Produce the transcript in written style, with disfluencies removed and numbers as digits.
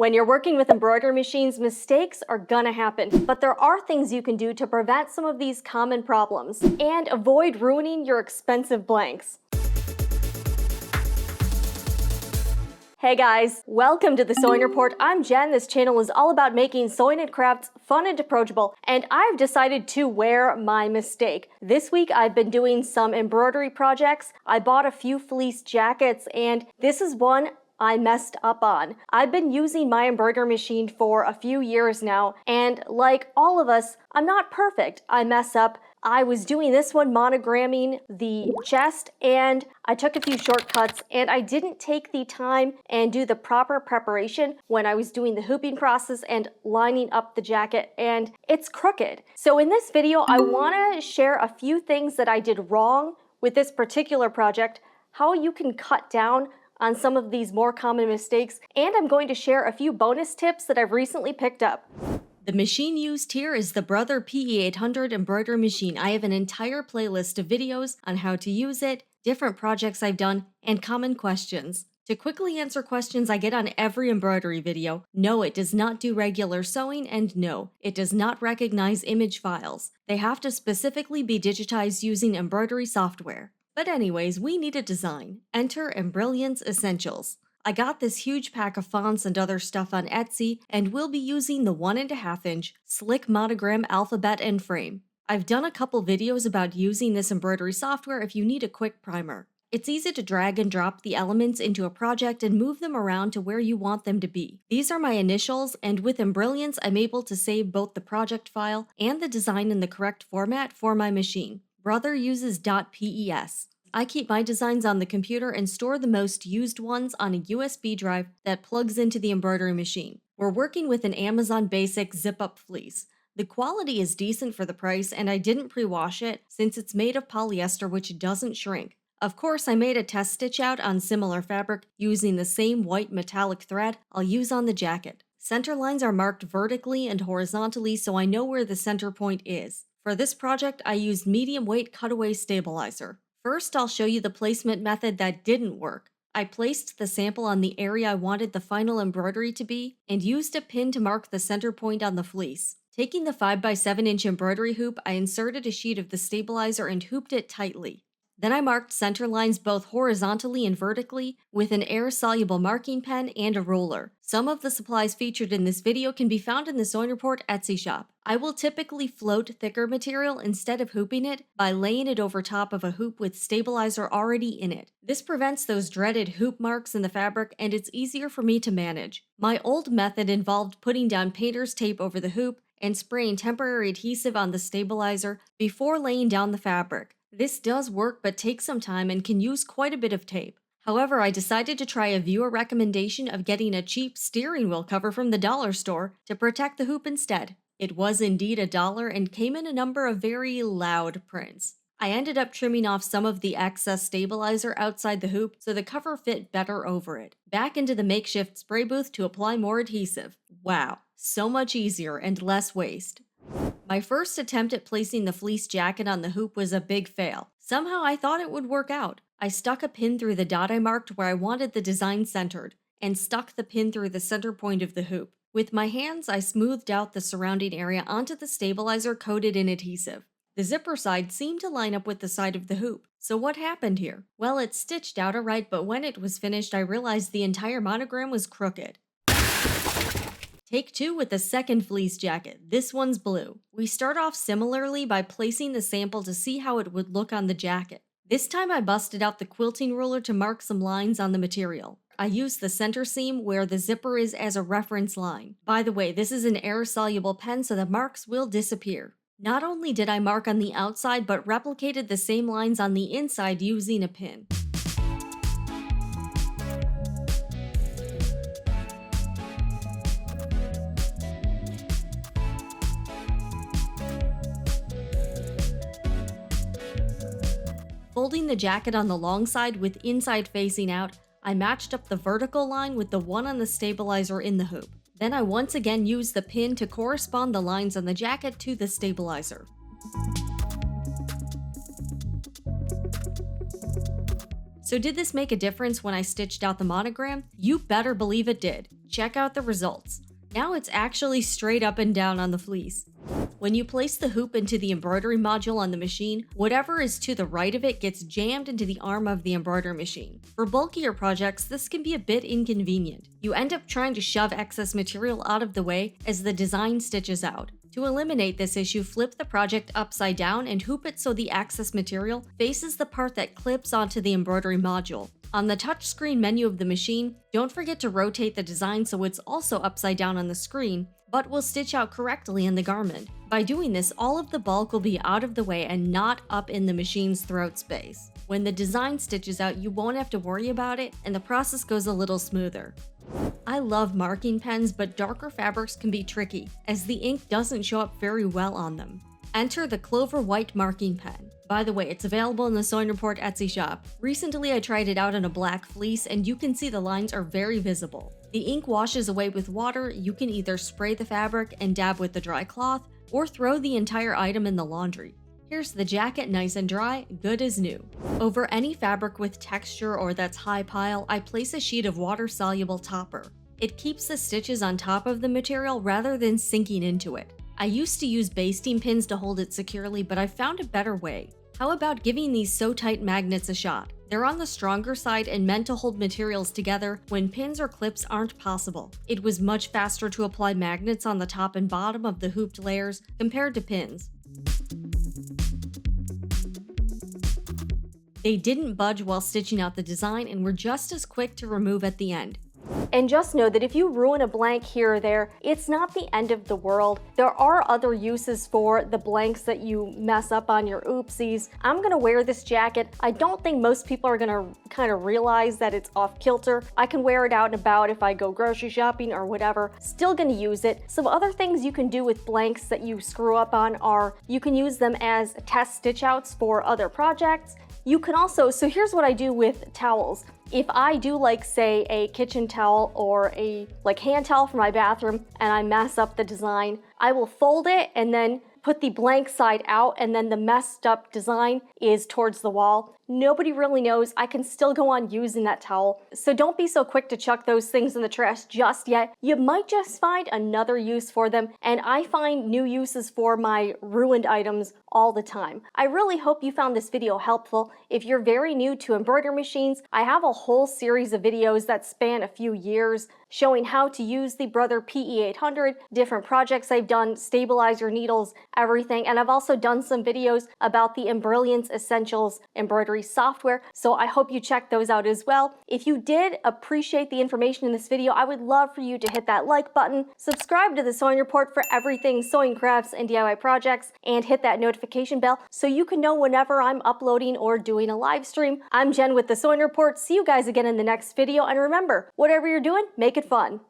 When you're working with embroidery machines, mistakes are gonna happen, but there are things you can do to prevent some of these common problems and avoid ruining your expensive blanks. Hey guys, welcome to the Sewing Report. I'm Jen. This channel is all about making sewing and crafts fun and approachable, and I've decided to wear my mistake. This week I've been doing some embroidery projects. I bought a few fleece jackets, and this is one I messed up on. I've been using my embroidery machine for a few years now, and like all of us, I'm not perfect. I mess up. I was doing this one monogramming the chest, and I took a few shortcuts, and I didn't take the time and do the proper preparation when I was doing the hooping process and lining up the jacket, and it's crooked. So in this video, I want to share a few things that I did wrong with this particular project, how you can cut down on some of these more common mistakes, and I'm going to share a few bonus tips that I've recently picked up. The machine used here is the Brother PE800 embroidery machine. I have an entire playlist of videos on how to use it, different projects I've done, and common questions. To quickly answer questions I get on every embroidery video, no, it does not do regular sewing, and no, it does not recognize image files. They have to specifically be digitized using embroidery software. But anyways, we need a design. Enter Embrilliance Essentials. I got this huge pack of fonts and other stuff on Etsy, and we'll be using the 1.5 inch Slick Monogram alphabet and frame. I've done a couple videos about using this embroidery software if you need a quick primer. It's easy to drag and drop the elements into a project and move them around to where you want them to be. These are my initials, and with Embrilliance, I'm able to save both the project file and the design in the correct format for my machine. Brother uses .pes. I keep my designs on the computer and store the most used ones on a USB drive that plugs into the embroidery machine. We're working with an Amazon Basic zip-up fleece. The quality is decent for the price, and I didn't pre-wash it since it's made of polyester, which doesn't shrink. Of course, I made a test stitch out on similar fabric using the same white metallic thread I'll use on the jacket. Center lines are marked vertically and horizontally, so I know where the center point is. For this project, I used medium weight cutaway stabilizer. First, I'll show you the placement method that didn't work. I placed the sample on the area I wanted the final embroidery to be and used a pin to mark the center point on the fleece. Taking the 5x7 inch embroidery hoop, I inserted a sheet of the stabilizer and hooped it tightly. Then I marked center lines both horizontally and vertically with an air-soluble marking pen and a roller. Some of the supplies featured in this video can be found in the Sewing Report Etsy shop. I will typically float thicker material instead of hooping it by laying it over top of a hoop with stabilizer already in it. This prevents those dreaded hoop marks in the fabric, and it's easier for me to manage. My old method involved putting down painter's tape over the hoop and spraying temporary adhesive on the stabilizer before laying down the fabric. This does work, but takes some time and can use quite a bit of tape. However, I decided to try a viewer recommendation of getting a cheap steering wheel cover from the dollar store to protect the hoop instead. It was indeed $1 and came in a number of very loud prints. I ended up trimming off some of the excess stabilizer outside the hoop so the cover fit better over it. Back into the makeshift spray booth to apply more adhesive. Wow, so much easier and less waste. My first attempt at placing the fleece jacket on the hoop was a big fail. Somehow I thought it would work out. I stuck a pin through the dot I marked where I wanted the design centered, and stuck the pin through the center point of the hoop. With my hands, I smoothed out the surrounding area onto the stabilizer coated in adhesive. The zipper side seemed to line up with the side of the hoop. So what happened here? Well, it stitched out alright, but when it was finished, I realized the entire monogram was crooked. Take 2 with the second fleece jacket. This one's blue. We start off similarly by placing the sample to see how it would look on the jacket. This time I busted out the quilting ruler to mark some lines on the material. I used the center seam where the zipper is as a reference line. By the way, this is an air-soluble pen, so the marks will disappear. Not only did I mark on the outside, but replicated the same lines on the inside using a pin. Folding the jacket on the long side with inside facing out, I matched up the vertical line with the one on the stabilizer in the hoop. Then I once again used the pin to correspond the lines on the jacket to the stabilizer. So did this make a difference when I stitched out the monogram? You better believe it did. Check out the results. Now it's actually straight up and down on the fleece. When you place the hoop into the embroidery module on the machine, whatever is to the right of it gets jammed into the arm of the embroidery machine. For bulkier projects, this can be a bit inconvenient. You end up trying to shove excess material out of the way as the design stitches out. To eliminate this issue, flip the project upside down and hoop it so the excess material faces the part that clips onto the embroidery module. On the touchscreen menu of the machine, don't forget to rotate the design so it's also upside down on the screen, but will stitch out correctly in the garment. By doing this, all of the bulk will be out of the way and not up in the machine's throat space. When the design stitches out, you won't have to worry about it, and the process goes a little smoother. I love marking pens, but darker fabrics can be tricky, as the ink doesn't show up very well on them. Enter the Clover White marking pen. By the way, it's available in the Sewing Report Etsy shop. Recently, I tried it out on a black fleece, and you can see the lines are very visible. The ink washes away with water. You can either spray the fabric and dab with the dry cloth, or throw the entire item in the laundry. Here's the jacket, nice and dry, good as new. Over any fabric with texture or that's high pile, I place a sheet of water-soluble topper. It keeps the stitches on top of the material rather than sinking into it. I used to use basting pins to hold it securely, but I found a better way. How about giving these Sew Tite magnets a shot? They're on the stronger side and meant to hold materials together when pins or clips aren't possible. It was much faster to apply magnets on the top and bottom of the hooped layers compared to pins. They didn't budge while stitching out the design and were just as quick to remove at the end. And just know that if you ruin a blank here or there, it's not the end of the world. There are other uses for the blanks that you mess up on your oopsies. I'm gonna wear this jacket. I don't think most people are gonna kind of realize that it's off kilter. I can wear it out and about if I go grocery shopping or whatever. Still gonna use it. Some other things you can do with blanks that you screw up on are you can use them as test stitch outs for other projects. You can also, so here's what I do with towels. If I do like say a kitchen towel or a hand towel for my bathroom and I mess up the design, I will fold it and then put the blank side out and then the messed up design is towards the wall. Nobody really knows. I can still go on using that towel. So don't be so quick to chuck those things in the trash just yet. You might just find another use for them, and I find new uses for my ruined items all the time. I really hope you found this video helpful. If you're very new to embroidery machines, I have a whole series of videos that span a few years showing how to use the Brother PE800, different projects I've done, stabilizer needles, everything. And I've also done some videos about the Embrilliance Essentials embroidery software, so I hope you check those out as well. If you did appreciate the information in this video, I would love for you to hit that like button, subscribe to the Sewing Report for everything sewing crafts and DIY projects, and hit that notification bell so you can know whenever I'm uploading or doing a live stream. I'm Jen with the Sewing Report. See you guys again in the next video, and remember, whatever you're doing, make it fun.